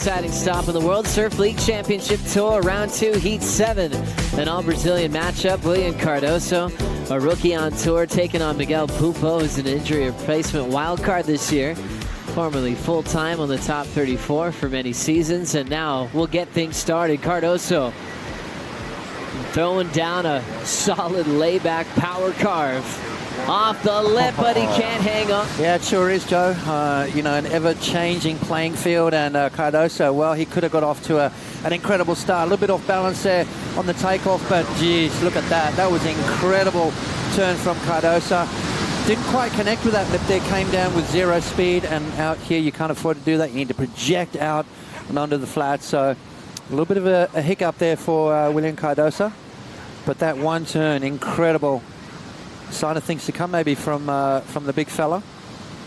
exciting stop in the World Surf League Championship Tour, Round 2, Heat 7. An all-Brazilian matchup. Willian Cardoso, a rookie on tour, taking on Miguel Pupo, who's an injury replacement wildcard this year. Formerly full-time on the top 34 for many seasons. And now we'll get things started. Cardoso throwing down a solid layback power carve. Off the lip, but he can't hang on. Yeah, it sure is, Joe. You know, an ever-changing playing field, and Cardoso, well, he could have got off to an incredible start. A little bit off balance there on the takeoff, but geez, look at that. That was an incredible turn from Cardoso. Didn't quite connect with that lip there, came down with 0 speed, and out here you can't afford to do that. You need to project out and onto the flat, so a little bit of a hiccup there for Willian Cardoso. But that one turn, incredible. Sign of things to come maybe from the big fella,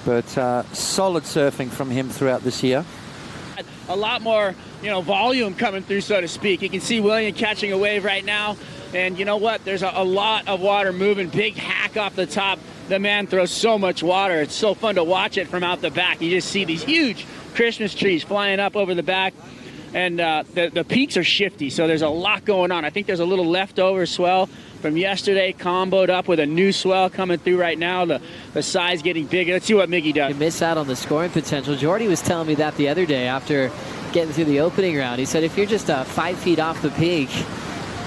but solid surfing from him throughout this year. A lot more, volume coming through, so to speak. You can see Willian catching a wave right now, and you know what? There's a lot of water moving. Big hack off the top. The man throws so much water. It's so fun to watch it from out the back. You just see these huge Christmas trees flying up over the back, and the peaks are shifty, so there's a lot going on. I think there's a little leftover swell from yesterday, comboed up with a new swell coming through right now. The size getting bigger. Let's see what Miggy does. You miss out on the scoring potential. Jordy was telling me that the other day after getting through the opening round. He said if you're just 5 feet off the peak,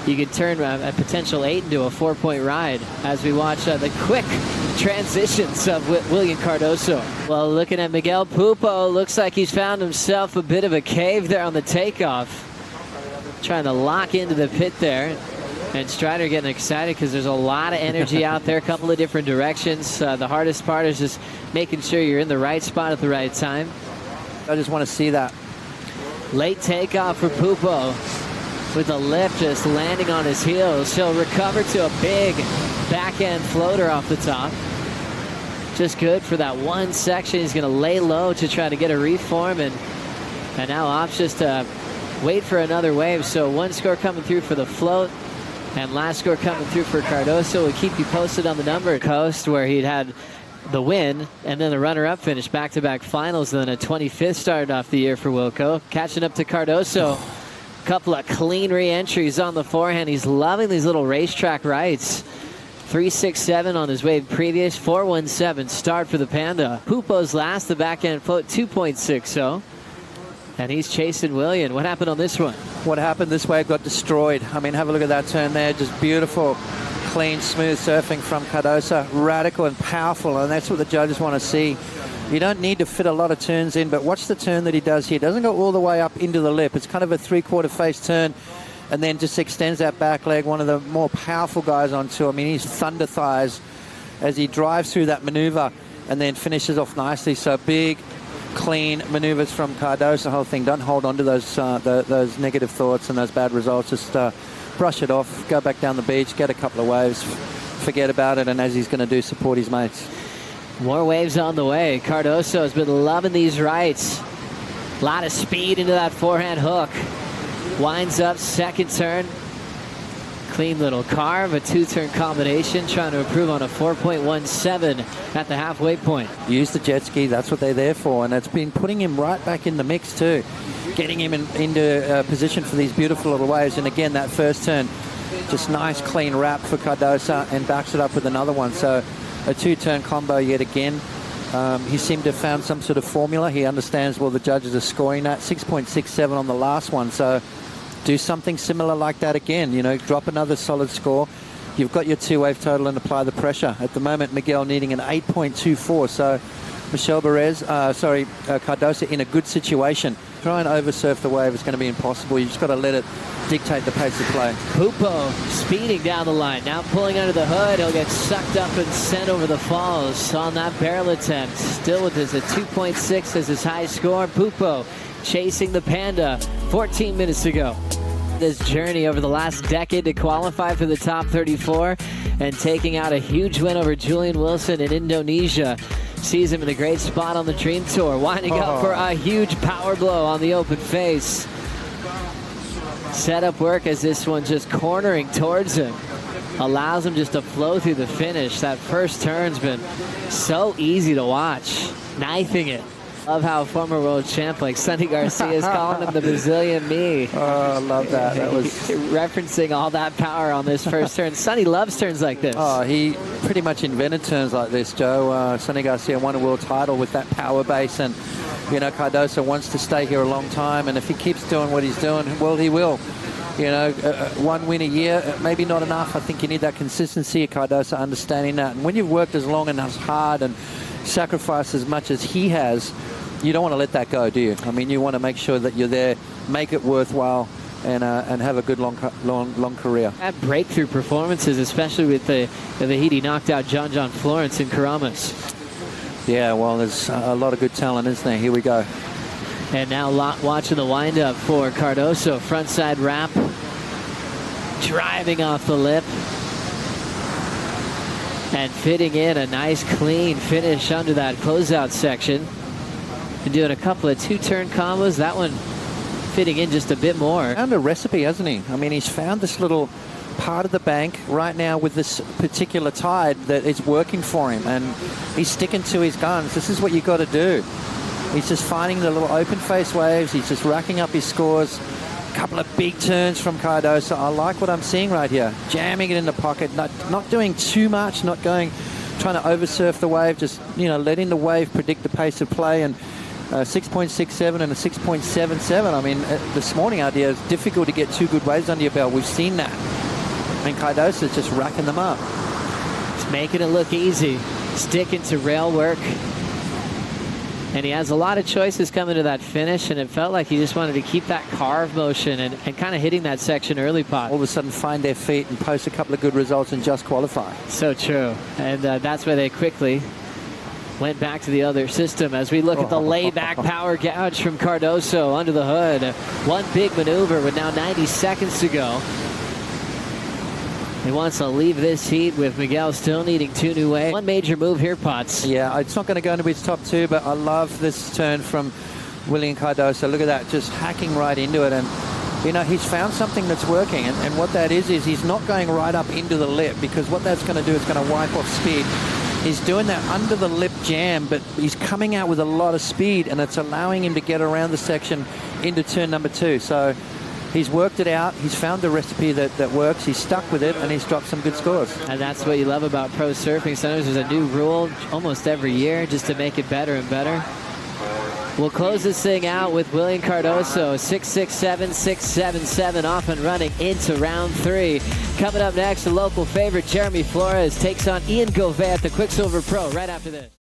you could turn a potential 8 into a 4-point ride, as we watch the quick transitions of Willian Cardoso. Well, looking at Miguel Pupo, looks like he's found himself a bit of a cave there on the takeoff. Trying to lock into the pit there. And Strider getting excited because there's a lot of energy out there, a couple of different directions. The hardest part is just making sure you're in the right spot at the right time. I just want to see that. Late takeoff for Pupo with the lip just landing on his heels. He'll recover to a big backhand floater off the top. Just good for that one section. He's going to lay low to try to get a reform, and now opts just to wait for another wave. So one score coming through for the float. And last score coming through for Cardoso. We'll keep you posted on the number. Coast, where he'd had the win and then the runner-up finish, back-to-back finals, and then a 25th started off the year for Wilco. Catching up to Cardoso. Couple of clean re-entries on the forehand. He's loving these little racetrack rights. 3.67 on his wave previous. 4.17 start for the Panda. Pupo's last, the backhand float, 2.60. And he's chasing Willian. What happened on this one? What happened this wave got destroyed. I mean, have a look at that turn there. Just beautiful, clean, smooth surfing from Cardoso. Radical and powerful, and that's what the judges want to see. You don't need to fit a lot of turns in, but watch the turn that he does here. Doesn't go all the way up into the lip. It's kind of a 3/4 face turn, and then just extends that back leg. One of the more powerful guys on tour. I mean, he's thunder thighs as he drives through that maneuver and then finishes off nicely. So big, clean maneuvers from Cardoso. The whole thing. Don't hold on to those negative thoughts and those bad results. Just brush it off, go back down the beach, get a couple of waves, forget about it, and as he's going to do, support his mates. More waves on the way. Cardoso has been loving these rights. A lot of speed into that forehand hook. Winds up, second turn. Clean little carve, a 2-turn combination, trying to improve on a 4.17 at the halfway point. Use the jet ski, that's what they're there for, and it's been putting him right back in the mix too. Getting him into position for these beautiful little waves, and again, that first turn, just nice clean wrap for Cardoso, and backs it up with another one. So a 2-turn combo yet again. He seemed to have found some sort of formula. He understands, well, the judges are scoring that. 6.67 on the last one, so do something similar like that again. Drop another solid score. You've got your 2-wave total and apply the pressure. At the moment, Miguel needing an 8.24, so Cardoso in a good situation. Try and oversurf the wave. It's going to be impossible. You just got to let it dictate the pace of play. Pupo speeding down the line. Now pulling under the hood. He'll get sucked up and sent over the falls on that barrel attempt. Still with his 2.6 as his high score. Pupo chasing the Panda 14 minutes ago. This journey over the last decade to qualify for the top 34 and taking out a huge win over Julian Wilson in Indonesia. Sees him in a great spot on the Dream Tour, winding up for a huge power blow on the open face. Setup work as this one just cornering towards him. Allows him just to flow through the finish. That first turn's been so easy to watch. Knifing it. Love how former world champ like Sonny Garcia is calling him the Brazilian me. Oh, I love that. That was referencing all that power on this first turn. Sonny loves turns like this. Oh, he pretty much invented turns like this, Joe. Sonny Garcia won a world title with that power base, and you know, Cardoso wants to stay here a long time, and if he keeps doing what he's doing, well, he will. You know, one win a year, maybe not enough. I think you need that consistency. Cardoso understanding that. And when you've worked as long and as hard and sacrificed as much as he has, you don't want to let that go, do you? I mean, you want to make sure that you're there, make it worthwhile, and have a good long career. That breakthrough performances, especially with the heat he knocked out John Florence in Karamas. Yeah, well, there's a lot of good talent, isn't there? Here we go. And now watching the windup for Cardoso. Frontside wrap. Driving off the lip. And fitting in a nice clean finish under that closeout section. And doing a couple of two-turn combos. That one fitting in just a bit more. Found a recipe, hasn't he? I mean, he's found this little part of the bank right now with this particular tide that is working for him. And he's sticking to his guns. This is what you got to do. He's just finding the little open face waves. He's just racking up his scores. A couple of big turns from Cardoso. I like what I'm seeing right here. Jamming it in the pocket, not doing too much, not trying to oversurf the wave, just, you know, letting the wave predict the pace of play. And 6.67 and a 6.77. I mean, this morning out here, it's difficult to get two good waves under your belt. We've seen that. And Cardoso's just racking them up. He's making it look easy. Sticking to rail work. And he has a lot of choices coming to that finish, and it felt like he just wanted to keep that carve motion and kind of hitting that section early pot. All of a sudden find their feet and post a couple of good results and just qualify. So true. And that's why they quickly went back to the other system as we look at the layback power gouge from Cardoso under the hood. One big maneuver with now 90 seconds to go. He wants to leave this heat with Miguel still needing two new waves. One major move here, Potts. Yeah, it's not going to go into his top two, but I love this turn from Willian Cardoso. Look at that, just hacking right into it. And, you know, he's found something that's working. And what that is he's not going right up into the lip, because what that's going to do is going to wipe off speed. He's doing that under the lip jam, but he's coming out with a lot of speed, and it's allowing him to get around the section into turn number two. So he's worked it out. He's found the recipe that works. He's stuck with it, and he's dropped some good scores. And that's what you love about pro surfing. Sometimes there's a new rule almost every year just to make it better and better. We'll close this thing out with Willian Cardoso, 6.67, 6.77, off and running into round three. Coming up next, the local favorite, Jeremy Flores, takes on Ian Gouvet at the Quiksilver Pro right after this.